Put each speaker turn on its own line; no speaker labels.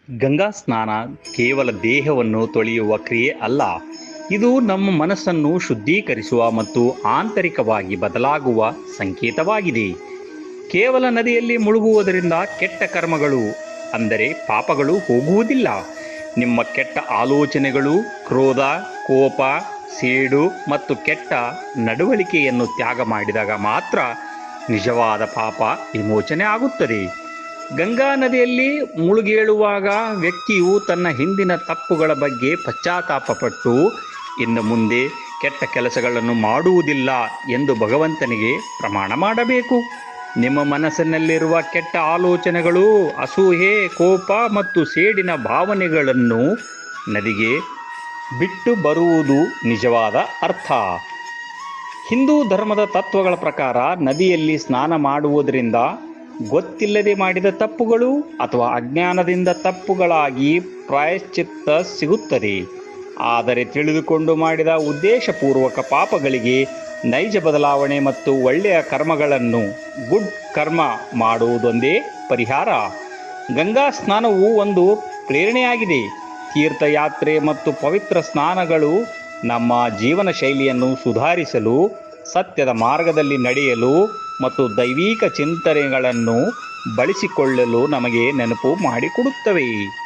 ಗಂಗಾ ಸ್ನಾನ ಕೇವಲ ದೇಹವನ್ನು ತೊಳೆಯುವ ಕ್ರಿಯೆ ಅಲ್ಲ. ಇದು ನಮ್ಮ ಮನಸ್ಸನ್ನು ಶುದ್ಧೀಕರಿಸುವ ಮತ್ತು ಆಂತರಿಕವಾಗಿ ಬದಲಾಗುವ ಸಂಕೇತವಾಗಿದೆ. ಕೇವಲ ನದಿಯಲ್ಲಿ ಮುಳುಗುವುದರಿಂದ ಕೆಟ್ಟ ಕರ್ಮಗಳು ಅಂದರೆ ಪಾಪಗಳು ಹೋಗುವುದಿಲ್ಲ. ನಿಮ್ಮ ಕೆಟ್ಟ ಆಲೋಚನೆಗಳು, ಕ್ರೋಧ, ಕೋಪ, ಸೇಡು ಮತ್ತು ಕೆಟ್ಟ ನಡವಳಿಕೆಯನ್ನು ತ್ಯಾಗ ಮಾಡಿದಾಗ ಮಾತ್ರ ನಿಜವಾದ ಪಾಪ ವಿಮೋಚನೆ ಆಗುತ್ತದೆ. ಗಂಗಾ ನದಿಯಲ್ಲಿ ಮುಳುಗೇಳುವಾಗ ವ್ಯಕ್ತಿಯು ತನ್ನ ಹಿಂದಿನ ತಪ್ಪುಗಳ ಬಗ್ಗೆ ಪಶ್ಚಾತ್ತಾಪಪಟ್ಟು ಇನ್ನು ಮುಂದೆ ಕೆಟ್ಟ ಕೆಲಸಗಳನ್ನು ಮಾಡುವುದಿಲ್ಲ ಎಂದು ಭಗವಂತನಿಗೆ ಪ್ರಮಾಣ ಮಾಡಬೇಕು. ನಿಮ್ಮ ಮನಸ್ಸಿನಲ್ಲಿರುವ ಕೆಟ್ಟ ಆಲೋಚನೆಗಳು, ಅಸೂಯೆ, ಕೋಪ ಮತ್ತು ಸೇಡಿನ ಭಾವನೆಗಳನ್ನು ನದಿಗೆ ಬಿಟ್ಟು ಬರುವುದು ನಿಜವಾದ ಅರ್ಥ. ಹಿಂದೂ ಧರ್ಮದ ತತ್ವಗಳ ಪ್ರಕಾರ ನದಿಯಲ್ಲಿ ಸ್ನಾನ ಮಾಡುವುದರಿಂದ ಗೊತ್ತಿಲ್ಲದೆ ಮಾಡಿದ ತಪ್ಪುಗಳು ಅಥವಾ ಅಜ್ಞಾನದಿಂದ ತಪ್ಪುಗಳಾಗಿ ಪ್ರಾಯಶ್ಚಿತ್ತ ಸಿಗುತ್ತದೆ. ಆದರೆ ತಿಳಿದುಕೊಂಡು ಮಾಡಿದ ಉದ್ದೇಶಪೂರ್ವಕ ಪಾಪಗಳಿಗೆ ನೈಜ ಬದಲಾವಣೆ ಮತ್ತು ಒಳ್ಳೆಯ ಕರ್ಮಗಳನ್ನು ಗುಡ್ ಕರ್ಮ ಮಾಡುವುದೊಂದೇ ಪರಿಹಾರ. ಗಂಗಾ ಸ್ನಾನವು ಒಂದು ಪ್ರೇರಣೆಯಾಗಿದೆ. ತೀರ್ಥಯಾತ್ರೆ ಮತ್ತು ಪವಿತ್ರ ಸ್ನಾನಗಳು ನಮ್ಮ ಜೀವನ ಶೈಲಿಯನ್ನು ಸುಧಾರಿಸಲು, ಸತ್ಯದ ಮಾರ್ಗದಲ್ಲಿ ನಡೆಯಲು ಮತ್ತು ದೈವಿಕ ಚಿಂತನೆಗಳನ್ನು ಬಳಸಿಕೊಳ್ಳಲು ನಮಗೆ ನೆನಪು ಮಾಡಿಕೊಡುತ್ತವೆ.